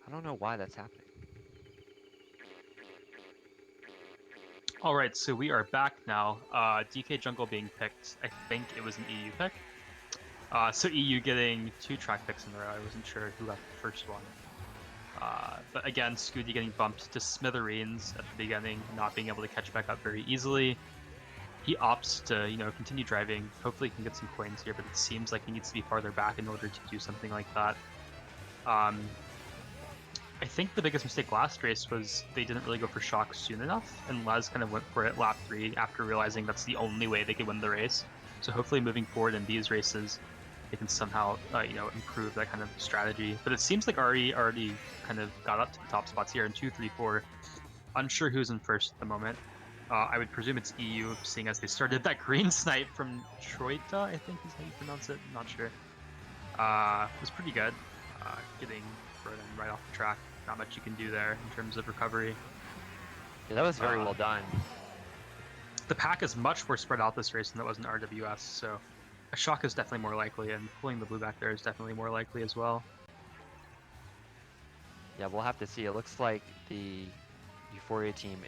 I don't know why that's happening. All right, so we are back now. DK Jungle being picked. I think it was an EU pick. So EU getting 2 track picks in a row. I wasn't sure who got the first one. But again, Scooty getting bumped to smithereens at the beginning, not being able to catch back up very easily. He opts to, continue driving. Hopefully he can get some coins here, but it seems like he needs to be farther back in order to do something like that. I think the biggest mistake last race was they didn't really go for shock soon enough, and Les kind of went for it lap 3 after realizing that's the only way they could win the race. So hopefully moving forward in these races, they can somehow, improve that kind of strategy. But it seems like Ari already kind of got up to the top spots here in 2, 3, 4. Unsure who's in first at the moment. I would presume it's EU, seeing as they started that green snipe from Troita, I think is how you pronounce it. I'm not sure. It was pretty good. Getting Ronan right off the track. Not much you can do there in terms of recovery. Yeah, that was very well done. The pack is much more spread out this race than it was in RWS, so a shock is definitely more likely, and pulling the blue back there is definitely more likely as well. Yeah, we'll have to see. It looks like the Euphorya team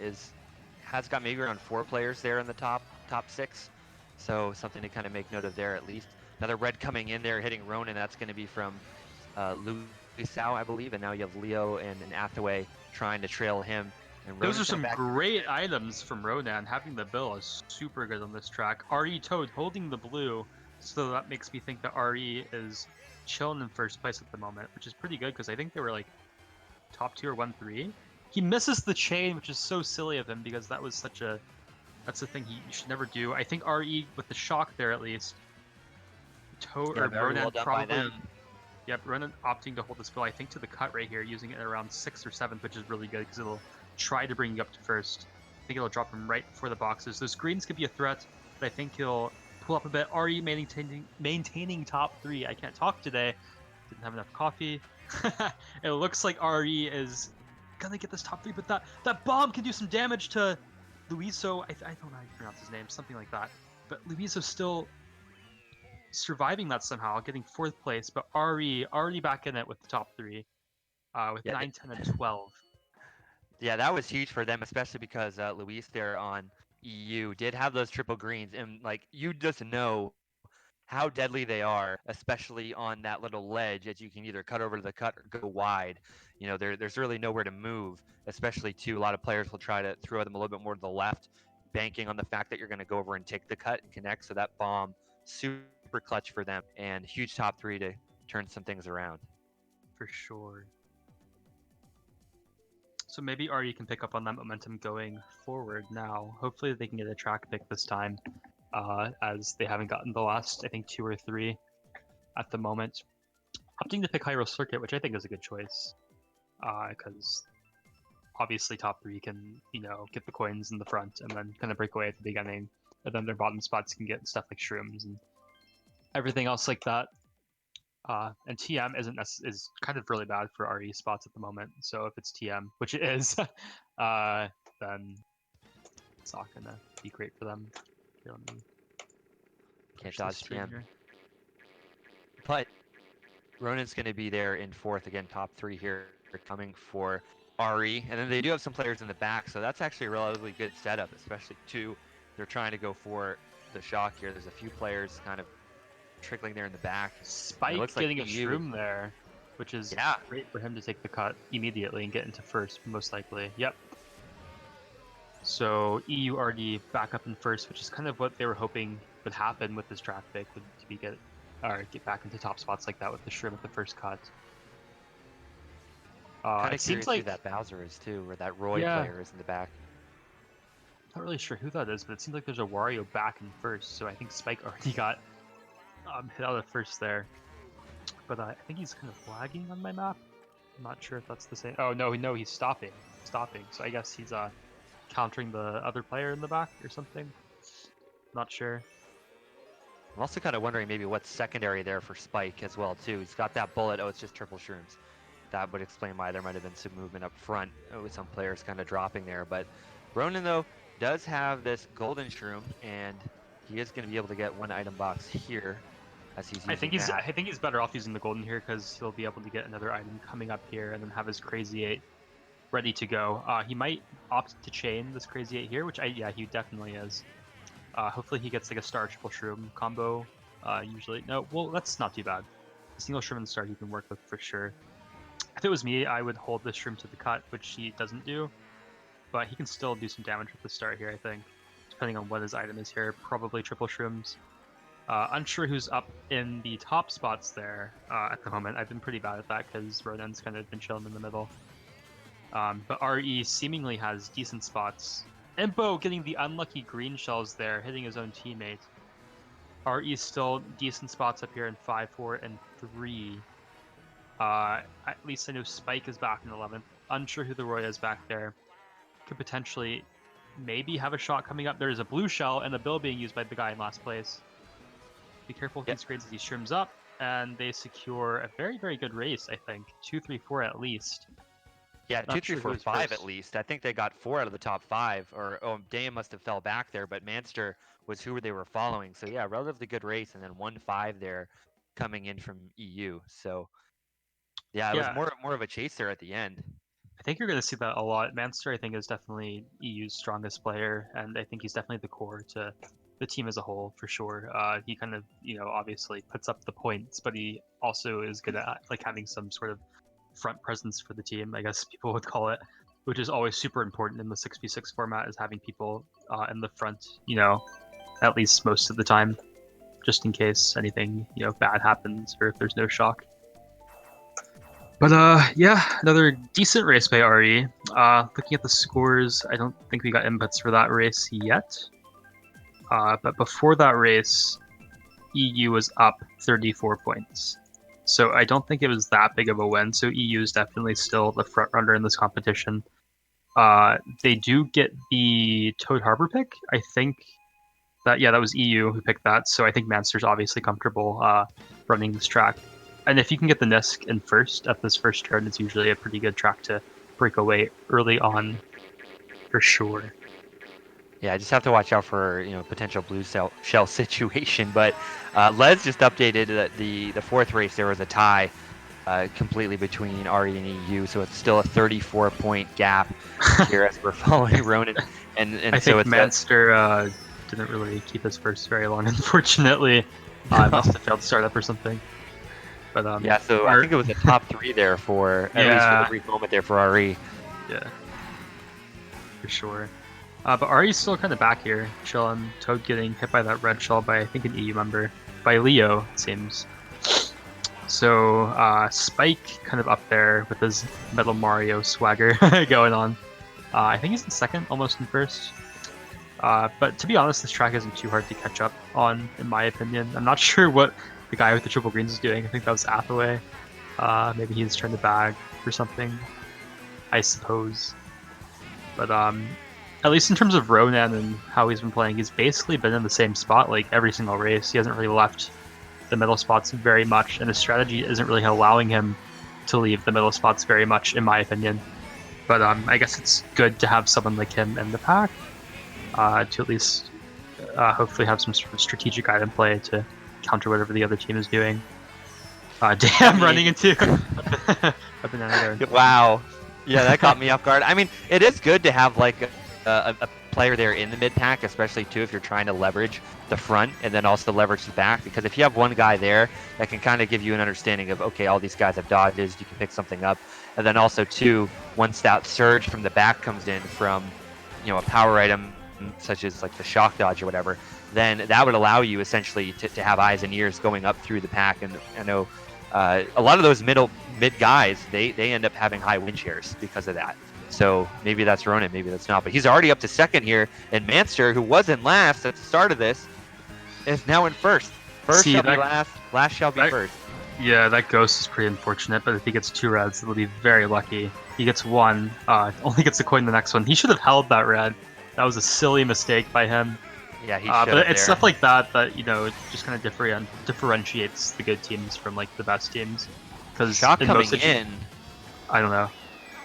has got maybe around 4 players there in the top 6, so something to kind of make note of there at least. Another red coming in there, hitting Ronan. That's going to be from Luisao, I believe, and now you have Leo and an Athaway trying to trail him. And those are some great items from Ronan. Having the bill is super good on this track. RE Toad holding the blue, so that makes me think that RE is chilling in first place at the moment, which is pretty good because I think they were like top 2 or 1-3. He misses the chain, which is so silly of him because that's the thing you should never do. I think RE with the shock there at least. Ronan well probably. Yep, Ronan opting to hold this bill, I think, to the cut right here, using it around 6th or 7th, which is really good because it'll try to bring you up to first. I think it'll drop him right before the boxes. Those greens could be a threat, but I think he'll pull up a bit. RE maintaining top 3. I can't talk today. Didn't have enough coffee. It looks like RE is gonna get this top 3, but that bomb can do some damage to Luiso. I don't know how you pronounce his name, something like that. But Luiso's still surviving that somehow, getting 4th place, but RE already back in it with the top 3, with 9, 10, and 12. Yeah, that was huge for them, especially because Luis there on EU did have those triple greens, and like you just know how deadly they are, especially on that little ledge, as you can either cut over to the cut or go wide. There's really nowhere to move, especially too. A lot of players will try to throw them a little bit more to the left, banking on the fact that you're going to go over and take the cut and connect. So that bomb, super clutch for them, and huge top 3 to turn some things around. For sure. So maybe RE can pick up on that momentum going forward now. Hopefully they can get a track pick this time, as they haven't gotten the last, I think, 2 or 3 at the moment. Opting to pick Hyrule Circuit, which I think is a good choice, because obviously top 3 can, get the coins in the front and then kind of break away at the beginning, and then their bottom spots can get stuff like shrooms and everything else like that. And TM is kind of really bad for RE spots at the moment. So if it's TM, which it is, then it's not gonna be great for them. Here, let me Can't dodge TM. Here. But Ronan's going to be there in 4th again, top 3 here coming for RE, and then they do have some players in the back, so that's actually a relatively good setup, especially too. They're trying to go for the shock here. There's a few players kind of trickling there in the back. Spike getting a shroom there, which is great for him to take the cut immediately and get into first, most likely. Yep. So EU already back up in first, which is kind of what they were hoping would happen with this draft pick, to get back into top spots like that with the shroom at the first cut. Kind of seems like who that Bowser is too, or that Roy player is in the back. Not really sure who that is, but it seems like there's a Wario back in first, so I think Spike already got hit out of first there. But I think he's kind of lagging on my map. I'm not sure if that's the same. Oh no, he's stopping. So I guess he's countering the other player in the back or something. Not sure. I'm also kind of wondering maybe what's secondary there for Spike as well too. He's got that bullet. Oh, it's just triple shrooms. That would explain why there might have been some movement up front with some players kind of dropping there. But Ronan though does have this golden shroom, and he is going to be able to get one item box here. as he's I using think he's that. I think he's better off using the golden here because he'll be able to get another item coming up here and then have his crazy 8 ready to go. He might opt to chain this crazy 8 here, which yeah, he definitely is. Hopefully he gets like a star triple shroom combo. Usually no, well that's not too bad. A single shroom and star he can work with for sure. If it was me, I would hold this shroom to the cut, which he doesn't do, but he can still do some damage with the start here, I think, depending on what his item is here. Probably triple shrooms. Unsure who's up in the top spots there at the moment. I've been pretty bad at that because Ronan's kind of been chilling in the middle. But RE seemingly has decent spots. Impo getting the unlucky green shells there, hitting his own teammate. RE still decent spots up here in 5, 4, and 3. At least I know Spike is back in 11th. Unsure who the Roy is back there. Could potentially maybe have a shot coming up. There's a blue shell and a bill being used by the guy in last place. Be careful with these grades as he shrims up, and they secure a very, very good race, I think. 2, 3, 4 at least. Yeah, Not 2, 3, sure 4, who's 5 first. at least. I think they got 4 out of the top 5. Or Dame must have fell back there, but Manster was who they were following. So yeah, relatively good race, and then 1-5 there coming in from EU. So yeah, it was Yeah, more of a chaser at the end. I think you're going to see that a lot. Manster, I think, is definitely EU's strongest player, and I think he's definitely the core to the team as a whole for sure. He kind of, obviously puts up the points, but he also is good at like having some sort of front presence for the team, I guess people would call it, which is always super important in the 6v6 format, is having people in the front, at least most of the time, just in case anything, bad happens or if there's no shock. But yeah, another decent race by RE. Looking at the scores, I don't think we got inputs for that race yet. But before that race, EU was up 34 points. So I don't think it was that big of a win. So EU is definitely still the front runner in this competition. They do get the Toad Harbor pick. I think that was EU who picked that. So I think Manster's obviously comfortable running this track. And if you can get the Nisk in first at this first turn, it's usually a pretty good track to break away early on, for sure. Yeah, I just have to watch out for potential blue shell situation. But Les just updated the fourth race. There was a tie completely between RE and EU, so it's still a 34-point gap here as we're following Ronan. And I so think it's Manster didn't really keep his first very long, unfortunately. Must have failed startup or something. But yeah, so I think it was a top 3 there for at least for the brief moment there for RE. Yeah, for sure. But RE's still kind of back here, chilling. Toad getting hit by that red shell by I think an EU member, by Leo it seems. So Spike kind of up there with his Metal Mario swagger going on. I think he's in second, almost in first. But to be honest, this track isn't too hard to catch up on, in my opinion. I'm not sure what the guy with the triple greens is doing. I think that was Athaway. Maybe he's trying to bag or something, I suppose. But at least in terms of Ronan and how he's been playing, he's basically been in the same spot like every single race. He hasn't really left the middle spots very much, and his strategy isn't really allowing him to leave the middle spots very much, in my opinion. But I guess it's good to have someone like him in the pack to at least hopefully have some sort of strategic item play to counter whatever the other team is doing. Damn, running into a banana there. Wow. Yeah, that caught me off guard. I mean, it is good to have like a player there in the mid pack, especially too if you're trying to leverage the front and then also leverage the back. Because if you have one guy there, that can kind of give you an understanding of, okay, all these guys have dodges, you can pick something up. And then also too, once that surge from the back comes in from, a power item such as like the shock dodge or whatever, then that would allow you essentially to have eyes and ears going up through the pack. And I know a lot of those mid guys, they end up having high win shares because of that. So maybe that's Ronan, maybe that's not. But he's already up to second here. And Manster, who was in last at the start of this, is now in first. First shall be last shall be first. Yeah, that ghost is pretty unfortunate, but if he gets 2 reds, it'll be very lucky. He gets 1, only gets a coin the next one. He should have held that red. That was a silly mistake by him. Yeah, he should have. But it's stuff like that just kind of differentiates the good teams from like the best teams. Because Shock coming in, I don't know.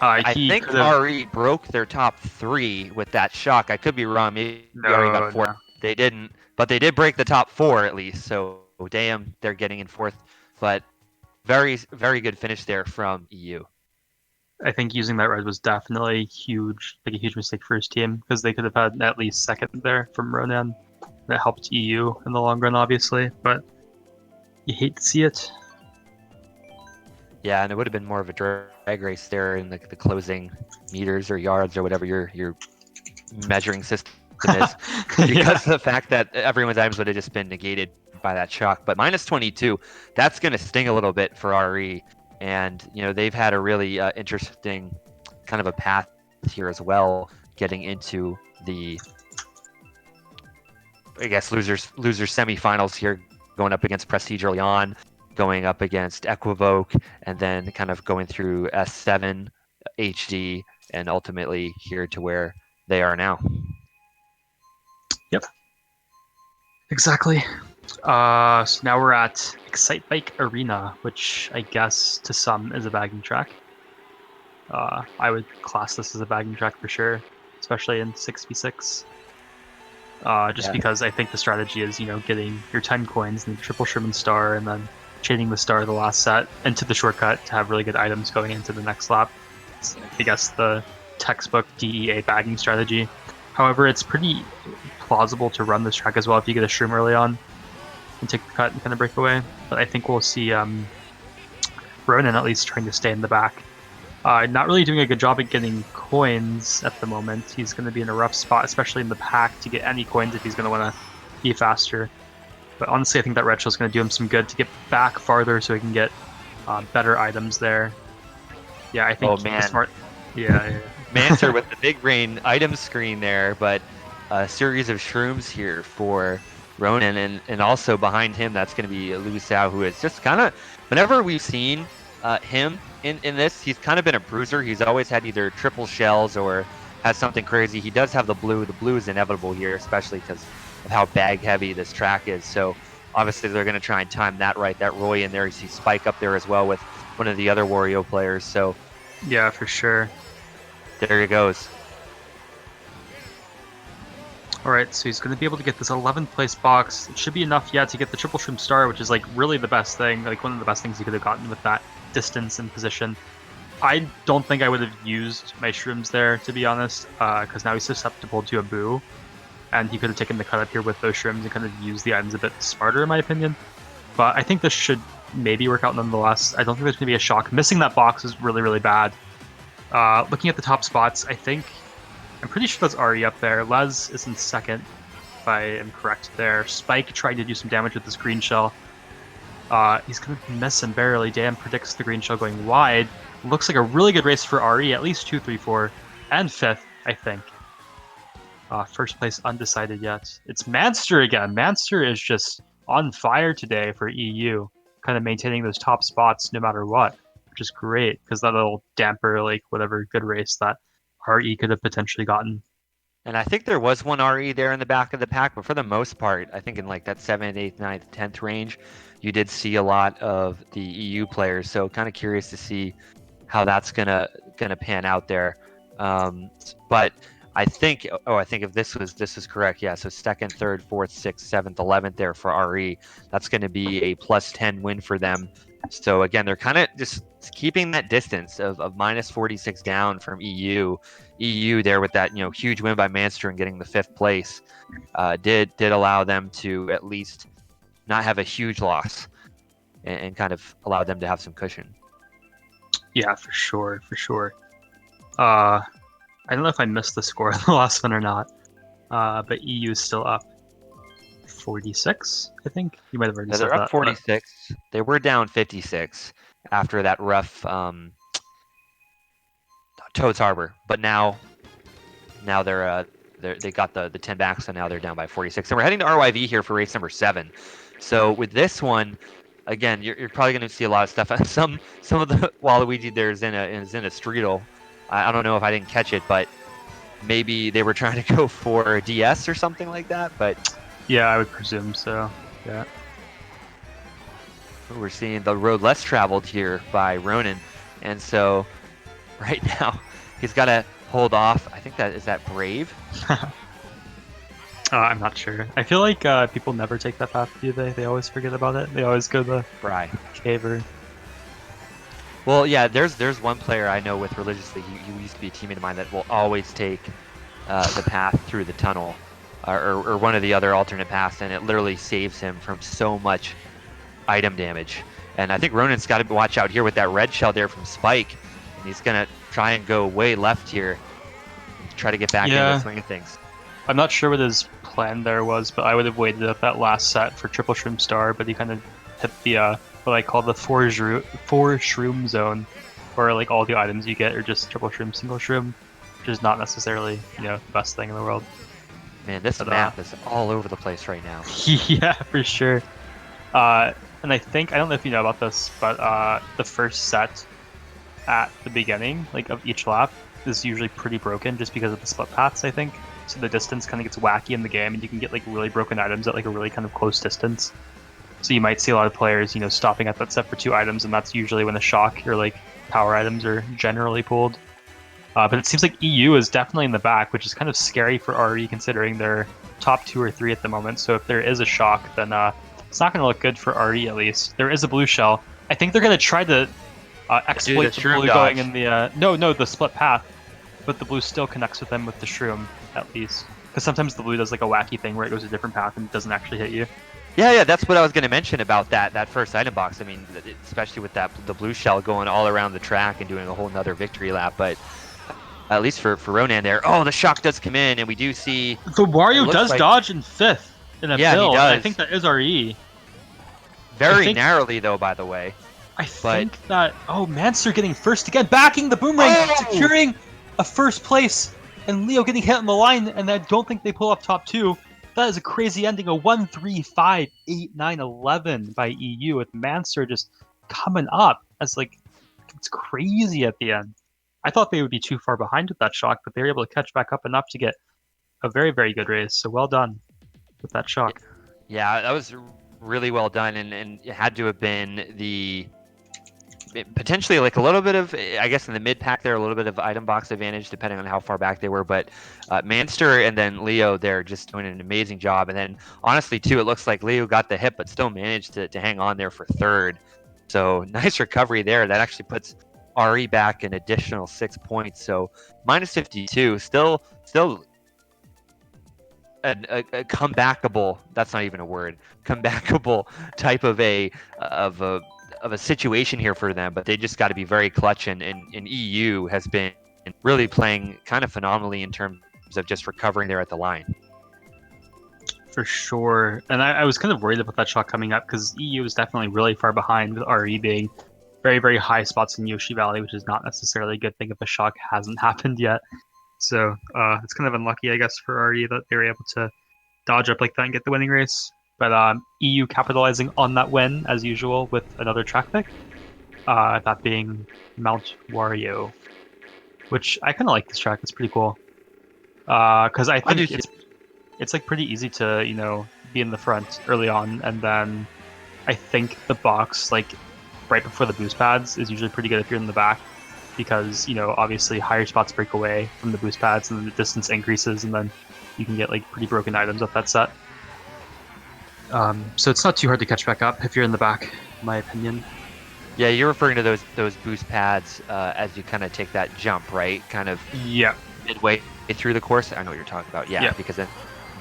I think RE broke their top 3 with that shock. I could be wrong. Maybe already got 4. No. They didn't, but they did break the top 4 at least. So damn, they're getting in fourth, but very very good finish there from EU. I think using that red was definitely huge, like a huge mistake for his team, because they could have had at least second there from Ronan. That helped EU in the long run, obviously, but you hate to see it. Yeah, and it would have been more of a drag race there in the closing meters or yards or whatever your measuring system is, because Yeah. of the fact that everyone's items would have just been negated by that shock. But minus 22, that's going to sting a little bit for RE, and they've had a really interesting kind of a path here as well, getting into the losers semifinals here, going up against Prestige early on, going up against Equivoke, and then kind of going through S7, HD, and ultimately here to where they are now. Yep. Exactly. So now we're at Excite Bike Arena, which I guess to some is a bagging track. I would class this as a bagging track for sure, especially in 6v6. Just because I think the strategy is, getting your 10 coins and the triple Sherman star, and then chaining the star the last set into the shortcut to have really good items going into the next lap. It's, I guess, the textbook DEA bagging strategy. However, it's pretty plausible to run this track as well if you get a shroom early on and take the cut and kind of break away. But I think we'll see Ronan at least trying to stay in the back. Not really doing a good job at getting coins at the moment. He's going to be in a rough spot, especially in the pack, to get any coins if he's going to want to be faster. But honestly, I think that red shell is going to do him some good to get back farther so he can get better items there. Yeah, I think Oh man, smart. Yeah. Mancer with the big brain item screen there, but a series of shrooms here for Ronan, and also behind him that's going to be Lu Sao, who is just kind of, whenever we've seen him in this, he's kind of been a bruiser. He's always had either triple shells or has something crazy. He does have the blue. The blue is inevitable here, especially because of how bag heavy this track is. So obviously they're going to try and time that right. That Roy in there, you see Spike up there as well with one of the other Wario players. So yeah, for sure. There he goes. Alright, so he's going to be able to get this 11th place box. It should be enough, yeah, to get the triple shroom star, which is like really the best thing, like one of the best things he could have gotten with that distance and position. I don't think I would have used my shrooms there, to be honest, because now he's susceptible to a boo, and he could have taken the cut up here with those shrooms and kind of used the items a bit smarter, in my opinion. But I think this should maybe work out nonetheless. I don't think there's going to be a shock. Missing that box is really, really bad. Looking at the top spots, I'm pretty sure that's Ari up there. Les is in second, if I am correct there. Spike trying to do some damage with this green shell. He's going to miss him barely. Dan predicts the green shell going wide. Looks like a really good race for Ari, at least 2, 3, 4, and 5th, I think. First place undecided yet. It's Manster again. Manster is just on fire today for EU, kind of maintaining those top spots no matter what, which is great, because that'll damper like whatever good race that RE could have potentially gotten. And I think there was one RE there in the back of the pack, but for the most part, I think in like that 7th, 8th, 9th, 10th range, you did see a lot of the EU players. So kind of curious to see how that's gonna pan out there. But I think if this was correct, yeah. So 2nd, 3rd, 4th, 6th, 7th, 11th there for RE. That's going to be a +10 win for them. So again, they're kind of just keeping that distance of -46 down from EU. EU there with that huge win by Manster and getting the 5th place did allow them to at least not have a huge loss and kind of allow them to have some cushion. Yeah, for sure. I don't know if I missed the score of the last one or not, but EU is still up 46, I think. You might have already said that. They're up 46. But... They were down 56 after that rough Toad's Harbor, but now they got the 10 back, so now they're down by 46. And we're heading to RYV here for race number 7. So with this one, again, you're probably going to see a lot of stuff. Some of the Waluigi there is in a Streetle. I don't know if I didn't catch it, but maybe they were trying to go for DS or something like that. But yeah, I would presume so. Yeah. We're seeing the road less traveled here by Ronan, and so right now he's got to hold off. I think that is that Brave. I'm not sure. I feel like people never take that path, do they? They always forget about it. They always go the Right. caver. Well, yeah, there's one player I know with religiously. He used to be a teammate of mine that will always take the path through the tunnel, or one of the other alternate paths, and it literally saves him from so much item damage. And I think Ronan's got to watch out here with that red shell there from Spike, and he's gonna try and go way left here, to try to get back into the Yeah, swing of things. I'm not sure what his plan there was, but I would have waited up that last set for triple shroom star, but he kind of hit the what I call the four shroom zone, where like all the items you get are just triple shroom, single shroom, which is not necessarily the best thing in the world. Man, this But, map is all over the place right now. Yeah, for sure. And I don't know if you know about this, but the first set at the beginning, like of each lap, is usually pretty broken just because of the split paths, I think. So the distance kind of gets wacky in the game, and you can get like really broken items at like a really kind of close distance. So you might see a lot of players, stopping at that set for 2 items, and that's usually when the shock or like power items are generally pulled. But it seems like EU is definitely in the back, which is kind of scary for RE considering they're top 2 or 3 at the moment. So if there is a shock, then it's not going to look good for RE at least. There is a blue shell. I think they're going to try to exploit the blue going in the the split path, but the blue still connects with them with the shroom at least. Because sometimes the blue does like a wacky thing where it goes a different path and it doesn't actually hit you. Yeah, that's what I was going to mention about that first item box. I mean, especially with the blue shell going all around the track and doing a whole nother victory lap. But at least for Ronan there, oh, the shock does come in, and we do see the Wario does dodge in 5th in a build. He does. I think that is RE. Very narrowly though, by the way. I think that Manster getting first again, backing the boomerang, securing a first place, and Leo getting hit on the line, and I don't think they pull up top 2. That is a crazy ending, a 1-3-5, 8-9-11 by EU, with Manster just coming up as like, it's crazy at the end. I thought they would be too far behind with that shock, but they were able to catch back up enough to get a very, very good race. So well done with that shock. Yeah, that was really well done, and it had to have been potentially like a little bit of, I guess in the mid pack there, a little bit of item box advantage depending on how far back they were, but Manster and then Leo there just doing an amazing job. And then honestly too, it looks like Leo got the hit but still managed to hang on there for 3rd. So nice recovery there. That actually puts RE back an additional 6 points. So minus 52, still a comebackable, that's not even a word, comebackable type of a situation here for them, but they just got to be very clutch, and EU has been really playing kind of phenomenally in terms of just recovering there at the line. For sure. And I was kind of worried about that shot coming up because EU is definitely really far behind, with RE being very, very high spots in Yoshi Valley, which is not necessarily a good thing if a shock hasn't happened yet. So it's kind of unlucky, I guess, for RE that they were able to dodge up like that and get the winning race. But EU capitalizing on that win, as usual, with another track pick. That being Mount Wario, which I kind of like this track. It's pretty cool. Because I think it's like pretty easy to, be in the front early on. And then I think the box, like right before the boost pads, is usually pretty good if you're in the back. Because, obviously higher spots break away from the boost pads and the distance increases. And then you can get like pretty broken items up that set. So it's not too hard to catch back up if you're in the back, in my opinion. Yeah, you're referring to those boost pads as you kind of take that jump, right? Kind of midway through the course. I know what you're talking about. Yeah. Because then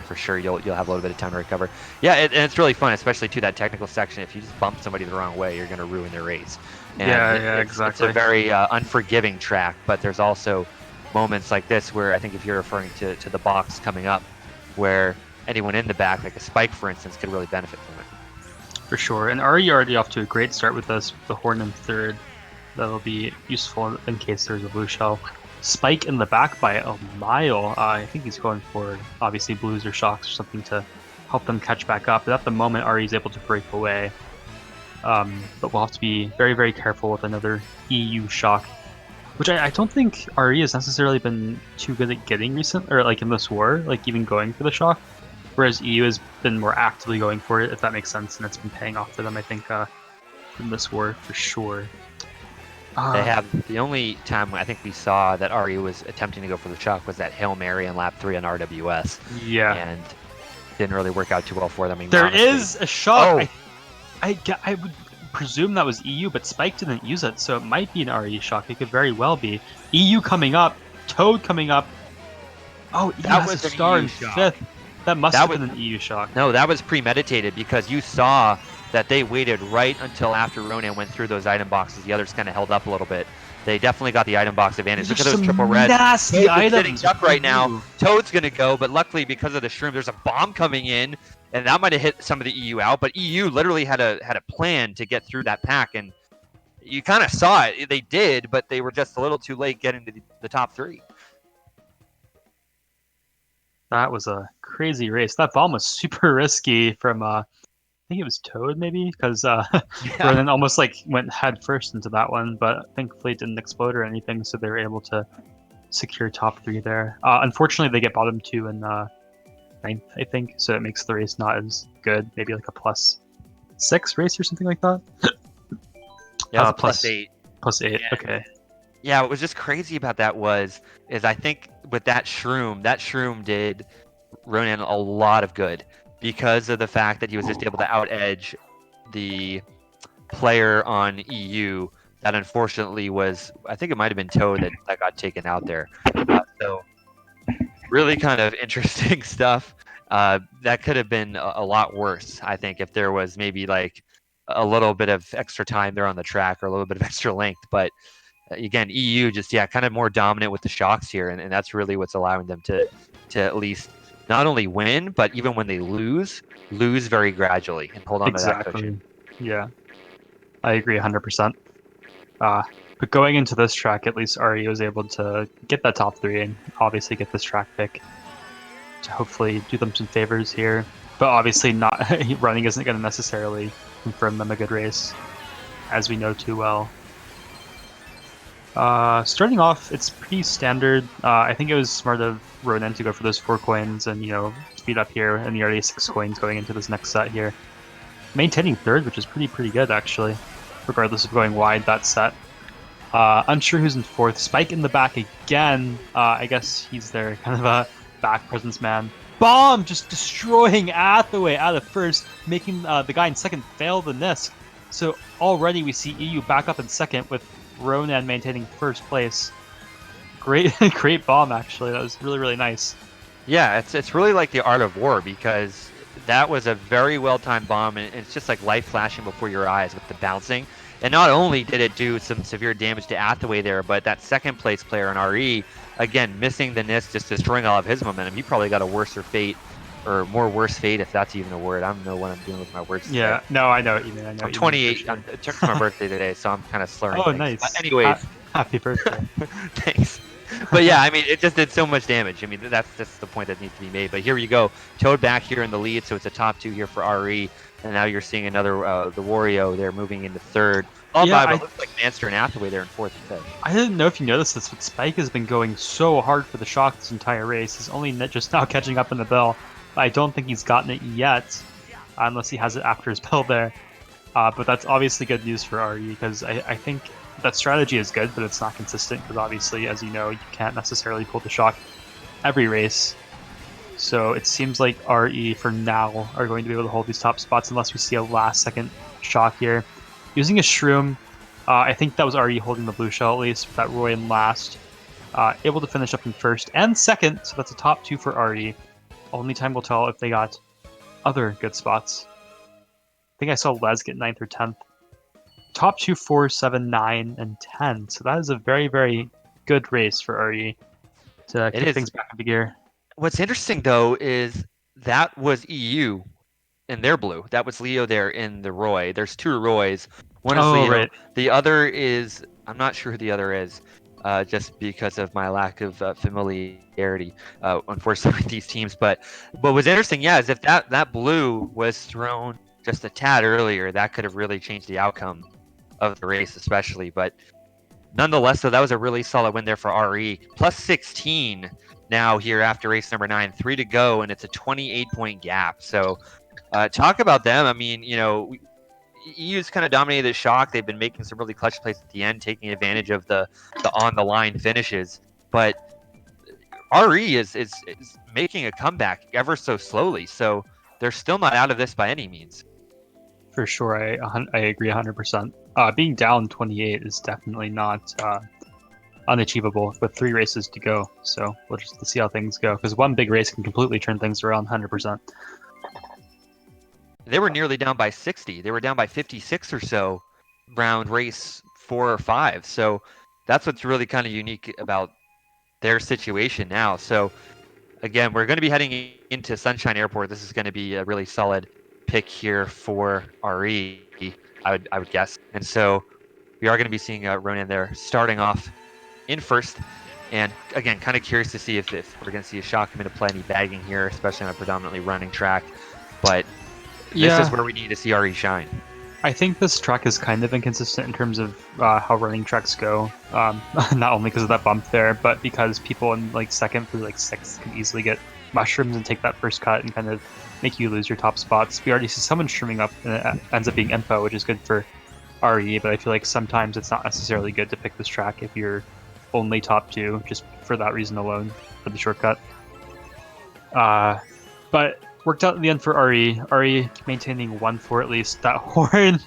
for sure you'll have a little bit of time to recover. Yeah, and it's really fun, especially to that technical section. If you just bump somebody the wrong way, you're going to ruin their race. And exactly. It's a very unforgiving track, but there's also moments like this where I think if you're referring to the box coming up, where anyone in the back, like a Spike, for instance, could really benefit from it. For sure. And RE already off to a great start with us, the Horn in 3rd. That'll be useful in case there's a blue shell. Spike in the back by a mile. I think he's going for, obviously, blues or shocks or something to help them catch back up. But at the moment, RE is able to break away. But we'll have to be very, very careful with another EU shock, which I don't think RE has necessarily been too good at getting recent, or like in this war, like even going for the shock. Whereas EU has been more actively going for it, if that makes sense, and it's been paying off for them, I think, in this war for sure. They have the only time I think we saw that RE was attempting to go for the shock was that Hail Mary in lap 3 on RWS. Yeah. And didn't really work out too well for them. I mean, There honestly. is a shock. Oh, I would presume that was EU, but Spike didn't use it, so it might be an RE shock. It could very well be. EU coming up, Toad coming up. Oh, EU that has a was an star EU in shock. 5th. That must That have was been an EU shock. no, that was premeditated because you saw that they waited right until after Ronan went through those item boxes. The others kind of held up a little bit. They definitely got the item box advantage. These Look are at those some triple reds. nasty Toad is sitting items. duck right now. EU. Toad's gonna go, but luckily because of the shroom, there's a bomb coming in, and that might have hit some of the EU out. But EU literally had a plan to get through that pack, and you kind of saw it. They did, but they were just a little too late getting to the top 3. That was a crazy race. That bomb was super risky from I think it was Toad maybe, because Ronan almost like went head first into that one, but thankfully it didn't explode or anything, so they were able to secure top 3 there. Unfortunately, they get bottom 2 and 9th, I think, so it makes the race not as good. Maybe like a +6 race or something like that. Yeah, it was +8. +8. Yeah. Okay. Yeah, what was just crazy about that is I think with that shroom did Ronan a lot of good because of the fact that he was just able to out edge the player on EU that unfortunately was, I think it might have been Toad that got taken out there. So really kind of interesting stuff. That could have been a lot worse, I think, if there was maybe like a little bit of extra time there on the track or a little bit of extra length. But again, EU just kind of more dominant with the shocks here, and that's really what's allowing them to at least not only win, but even when they lose very gradually and hold on to that cushion. Yeah, I agree 100%. But going into this track, at least RE was able to get that top 3 and obviously get this track pick to hopefully do them some favors here. But obviously, not running isn't going to necessarily confirm them a good race, as we know too well. Starting off, it's pretty standard. I think it was smart of Ronan to go for those 4 coins and, speed up here, and he already has 6 coins going into this next set here. Maintaining 3rd, which is pretty good, actually, regardless of going wide that set. Unsure who's in 4th. Spike in the back again. I guess he's their kind of a back presence man. Bomb just destroying Hathaway out of 1st, making the guy in 2nd fail the Nisk. So already we see EU back up in 2nd with Ronan maintaining 1st place. Great bomb, actually. That was really nice. Yeah, it's really like the art of war, because that was a very well-timed bomb, and it's just like light flashing before your eyes with the bouncing. And not only did it do some severe damage to Hathaway there, but that 2nd place player in RE, again, missing the Nisk, just destroying all of his momentum. He probably got a worse fate, or more worse fate, if that's even a word. I don't know what I'm doing with my words today. Yeah, no, I know what you mean. I'm 28. Sure. It took my birthday today, so I'm kind of slurring things. Nice. But anyways. Happy birthday. Thanks. But yeah, I mean, it just did so much damage. I mean, that's just the point that needs to be made. But here you go. Toad back here in the lead, so it's a top 2 here for RE. And now you're seeing another, the Wario there moving into 3rd. All by, but it looks like Manster and Hathaway there in 4th and 5th. I didn't know if you noticed this, but Spike has been going so hard for the shock this entire race. He's only just now catching up in the bell. I don't think he's gotten it yet, unless he has it after his bell there. But that's obviously good news for RE, because I think that strategy is good, but it's not consistent, because obviously, as you know, you can't necessarily pull the shock every race. So it seems like RE, for now, are going to be able to hold these top spots unless we see a last-second shock here. Using a Shroom, I think that was RE holding the blue shell at least, with that Roy in last. Able to finish up in 1st and 2nd, so that's a top 2 for RE. Only time will tell if they got other good spots. I think I saw Les get 9th or 10th. Top 2, 4, 7, 9, and 10. So that is a very good race for RE to kick things back into gear. What's interesting, though, is that was EU in their blue. That was Leo there in the Roy. There's 2 Roys. One is Leo. Right. The other is, I'm not sure who the other is, just because of my lack of familiarity, unfortunately, with these teams. But what's interesting, is if that blue was thrown just a tad earlier, that could have really changed the outcome of the race, especially. But nonetheless, though, that was a really solid win there for RE. Plus 16 now here after race number 9. 3 to go, and it's a 28-point gap. So talk about them. I mean, EU's kind of dominated the shock. They've been making some really clutch plays at the end, taking advantage of the on-the-line finishes. But RE is making a comeback ever so slowly, so they're still not out of this by any means. For sure, I agree 100%. Being down 28 is definitely not unachievable with 3 races to go. So we'll just see how things go, because one big race can completely turn things around 100%. They were nearly down by 60. They were down by 56 or so round race 4 or 5. So that's what's really kind of unique about their situation now. So again, we're going to be heading into Sunshine Airport. This is going to be a really solid pick here for RE, I would guess. And so we are going to be seeing Ronan there starting off in first. And again, kind of curious to see if we're going to see a shock come into play, any bagging here, especially on a predominantly running track. But this is where we need to see RE shine. I think this track is kind of inconsistent in terms of how running tracks go. Not only because of that bump there, but because people in like second through like sixth can easily get mushrooms and take that first cut and kind of make you lose your top spots. We already see someone streaming up, and it ends up being info, which is good for RE. But I feel like sometimes it's not necessarily good to pick this track if you're only top 2, just for that reason alone, for the shortcut. But worked out in the end for RE. RE maintaining 1-4 at least. That horn,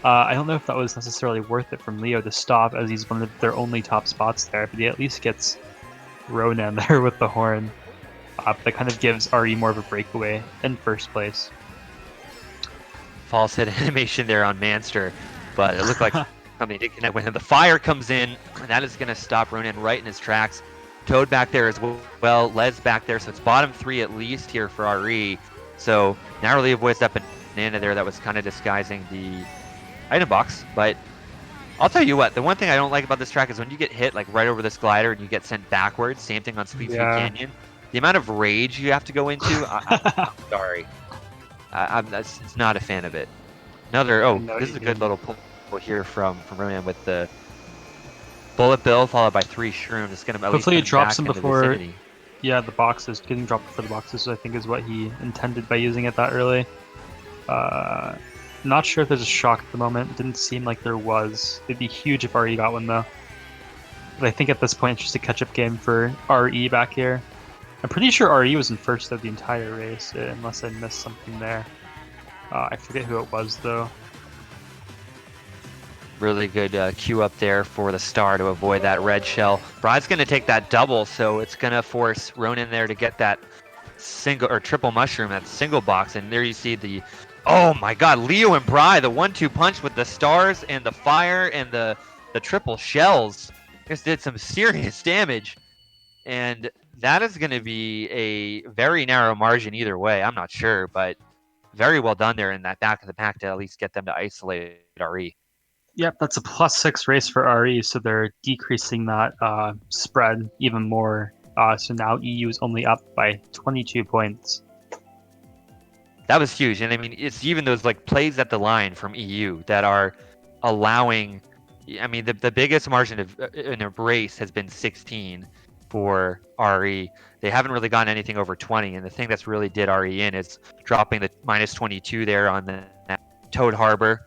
I don't know if that was necessarily worth it from Leo to stop, as he's one of their only top spots there, but he at least gets Ronan there with the horn. That kind of gives RE more of a breakaway in first place. False hit animation there on Manster, but it looked like something did connect with him. The fire comes in, and that is going to stop Ronan right in his tracks. Toad back there as well, Les back there, so it's bottom 3 at least here for RE. So narrowly avoids that banana there that was kind of disguising the item box. But I'll tell you what, the one thing I don't like about this track is when you get hit like right over this glider and you get sent backwards, same thing on Sweet Sweet Canyon. The amount of rage you have to go into, I'm sorry. I'm just not a fan of it. Another, this is a good little pull here from Ronan with the bullet bill followed by 3 shrooms. It's going to hopefully it drops him before. The yeah, the boxes getting dropped before the boxes, I think, is what he intended by using it that early. Not sure if there's a shock at the moment. It didn't seem like there was. It'd be huge if RE got one though. But I think at this point it's just a catch-up game for RE back here. I'm pretty sure RE was in first of the entire race, unless I missed something there. I forget who it was though. Really good cue up there for the star to avoid that red shell. Bride's going to take that double, so it's going to force Ronan there to get that single or triple mushroom, that single box. And there you see the, oh my god, Leo and Bride, the 1-2 punch with the stars and the fire and the triple shells. Just did some serious damage. And that is going to be a very narrow margin either way. I'm not sure, but very well done there in that back of the pack to at least get them to isolate RE. Yep, that's a +6 race for RE, so they're decreasing that spread even more. So now EU is only up by 22 points. That was huge, and I mean, it's even those like plays at the line from EU that are allowing. I mean, the biggest margin of in a race has been 16 for RE. They haven't really gotten anything over 20, and the thing that's really did RE in is dropping the -22 there on the Toad Harbor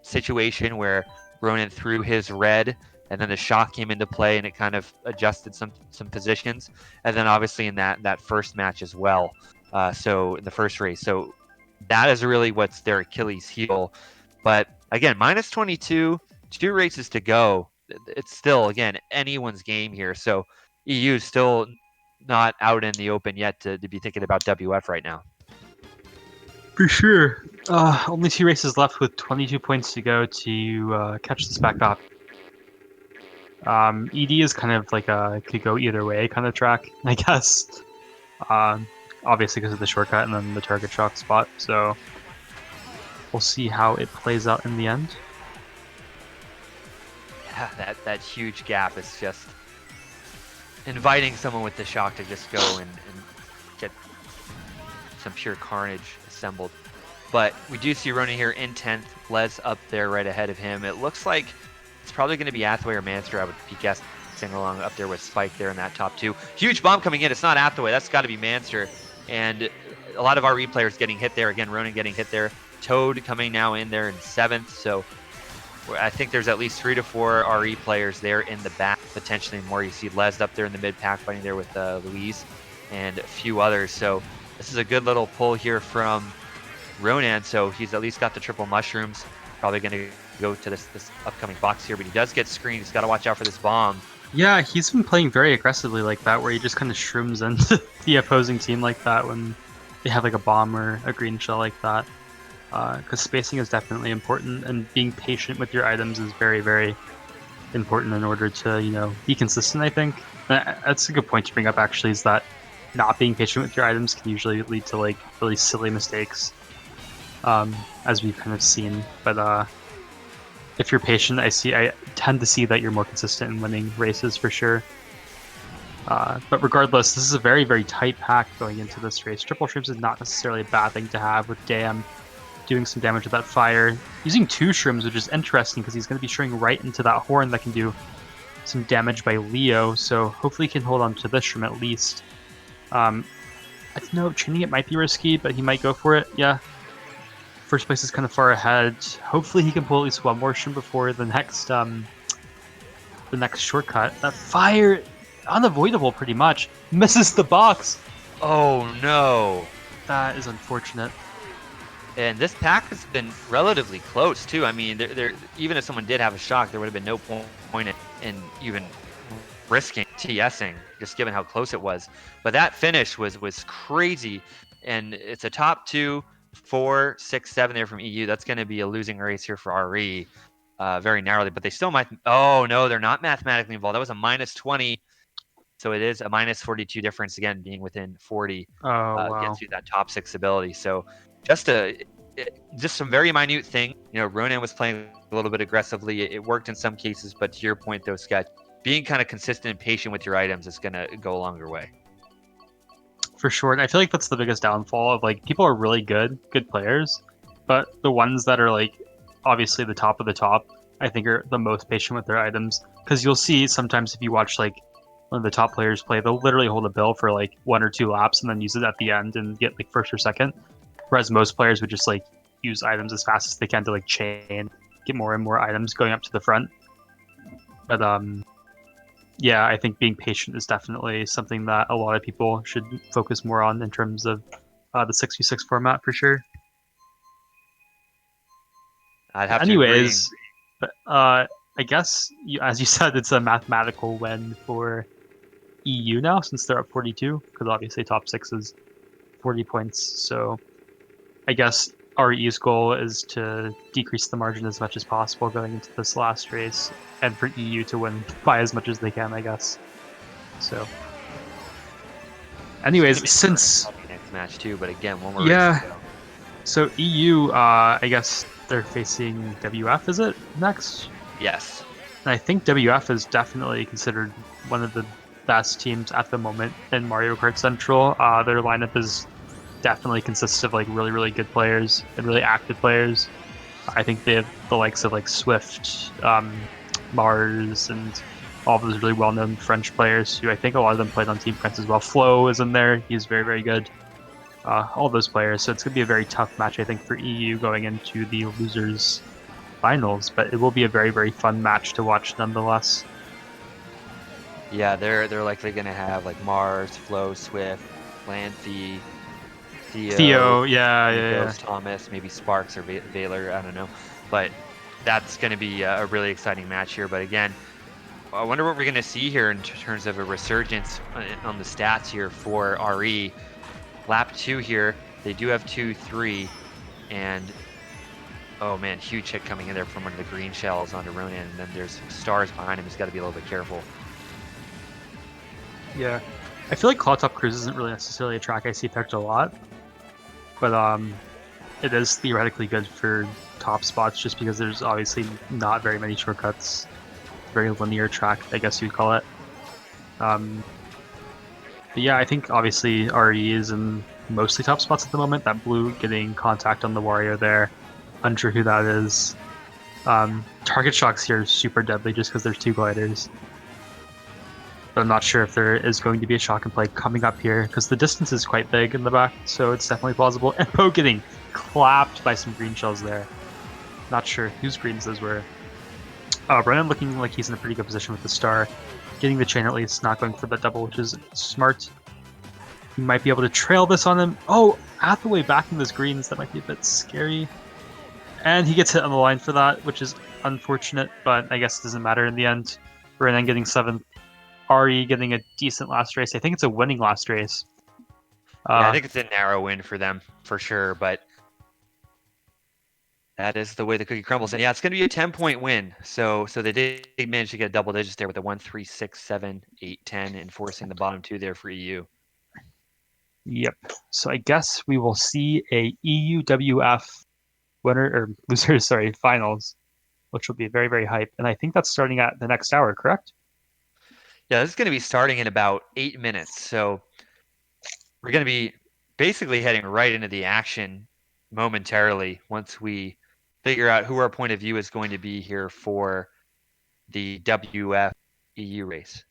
situation where Ronan threw his red, and then the shock came into play, and it kind of adjusted some positions, and then obviously in that first match as well. So in the first race, so that is really what's their Achilles heel. But again, -22, 2 races to go. It's still, again, anyone's game here. So EU is still not out in the open yet to be thinking about WF right now. For sure. Only 2 races left with 22 points to go to catch this back up. ED is kind of like a could go either way kind of track, I guess. Obviously because of the shortcut and then the target shock spot. So we'll see how it plays out in the end. Yeah, that huge gap is just inviting someone with the shock to just go and get some pure carnage assembled. But we do see Ronan here in 10th, Les up there right ahead of him. It looks like it's probably going to be Athway or Manster, I would be guessing, along up there with Spike there in that top 2. Huge bomb coming in. It's not Athway. That's got to be Manster. And a lot of RE players getting hit there. Again, Ronan getting hit there. Toad coming now in there in 7th. So I think there's at least 3 to 4 RE players there in the back, potentially more. You see Les up there in the mid pack fighting there with Louise and a few others. So this is a good little pull here from Ronan. So he's at least got the triple mushrooms. Probably going to go to this upcoming box here, but he does get screened. He's got to watch out for this bomb. Yeah, he's been playing very aggressively like that, where he just kind of shrooms into the opposing team like that when they have like a bomb or a green shell like that. Because spacing is definitely important, and being patient with your items is very, very important in order to, you know, be consistent, I think. That's a good point to bring up, actually, is that not being patient with your items can usually lead to, like, really silly mistakes, as we've kind of seen. But if you're patient, I tend to see that you're more consistent in winning races for sure. But regardless, this is a very, very tight pack going into this race. Triple shrooms is not necessarily a bad thing to have, with Dam doing some damage with that fire. Using 2 shrooms, which is interesting because he's going to be shooting right into that horn that can do some damage by Leo, so hopefully he can hold on to this shroom at least. I don't know, chaining it might be risky, but he might go for it, yeah. First place is kind of far ahead. Hopefully he can pull at least 1 more shroom before the next shortcut. That fire, unavoidable pretty much. Misses the box. Oh no. That is unfortunate. And this pack has been relatively close too. I mean, even if someone did have a shock, there would have been no point in even risking TSing, just given how close it was. But that finish was crazy, and it's a top 2, 4, 6, 7 there from EU. That's going to be a losing race here for RE, very narrowly. But they still might. Oh no, they're not mathematically involved. That was a -20, so it is a -42 difference again, being within 40. Oh wow. Gets you that top 6 ability. So just some very minute thing. You know, Ronan was playing a little bit aggressively. It worked in some cases, but to your point though, Sketch, being kind of consistent and patient with your items is gonna go a longer way. For sure. And I feel like that's the biggest downfall of, like, people are really good players, but the ones that are, like, obviously the top of the top, I think are the most patient with their items. Because you'll see sometimes if you watch, like, one of the top players play, they'll literally hold a bill for, like, 1 or 2 laps and then use it at the end and get, like, first or second. Whereas most players would just, like, use items as fast as they can to, like, chain, get more and more items going up to the front. But yeah, I think being patient is definitely something that a lot of people should focus more on in terms of the 6v6 format for sure. I'd have Anyways, to agree. I guess, as you said, it's a mathematical win for EU now, since they're up 42, because obviously top 6 is 40 points. So I guess RE's goal is to decrease the margin as much as possible going into this last race, and for EU to win by as much as they can, I guess. So, anyways, since next match too, but again, one more yeah, race to go. So EU, I guess they're facing WF. Is it next? Yes. And I think WF is definitely considered one of the best teams at the moment in Mario Kart Central. Their lineup is definitely consists of, like, really, really good players and really active players. I think they have the likes of, like, Swift, Mars, and all of those really well-known French players who I think a lot of them played on Team Prince as well. Flo is in there. He's very, very good. All those players. So it's going to be a very tough match, I think, for EU going into the losers finals, but it will be a very, very fun match to watch nonetheless. Yeah, they're likely going to have, like, Mars, Flo, Swift, Lanthy, Theo, yeah. Thomas, maybe Sparks or Baylor, I don't know. But that's going to be a really exciting match here. But again, I wonder what we're going to see here in terms of a resurgence on the stats here for RE. Lap 2 here, they do have 2-3, and oh man, huge hit coming in there from one of the green shells onto Ronan, and then there's stars behind him. He's got to be a little bit careful. Yeah, I feel like Claw Top Cruise isn't really necessarily a track I see picked a lot, but it is theoretically good for top spots just because there's obviously not very many shortcuts. Very linear track, I guess you'd call it. But yeah, I think obviously RE is in mostly top spots at the moment. That blue getting contact on the Wario there. Unsure who that is. Target shocks here is super deadly just because there's 2 gliders. But I'm not sure if there is going to be a shock and play coming up here because the distance is quite big in the back, so it's definitely plausible. And Poe getting clapped by some green shells there. Not sure whose greens those were. Ronan looking like he's in a pretty good position with the star. Getting the chain at least, not going for the double, which is smart. He might be able to trail this on him. Oh, Hathaway backing those greens. That might be a bit scary. And he gets hit on the line for that, which is unfortunate, but I guess it doesn't matter in the end. Ronan getting 7th. Ari getting a decent last race. I think it's a winning last race. Yeah, I think it's a narrow win for them, for sure, but that is the way the cookie crumbles. And yeah, it's going to be a 10-point win. So they did manage to get a double digits there with a 1, 3, 6, 7, 8, 10, enforcing the bottom two there for EU. Yep. So I guess we will see a EUWF winner or loser, sorry, finals, which will be very, very hype. And I think that's starting at the next hour, correct? Yeah, this is going to be starting in about 8 minutes. So we're going to be basically heading right into the action momentarily once we figure out who our point of view is going to be here for the WF EU race.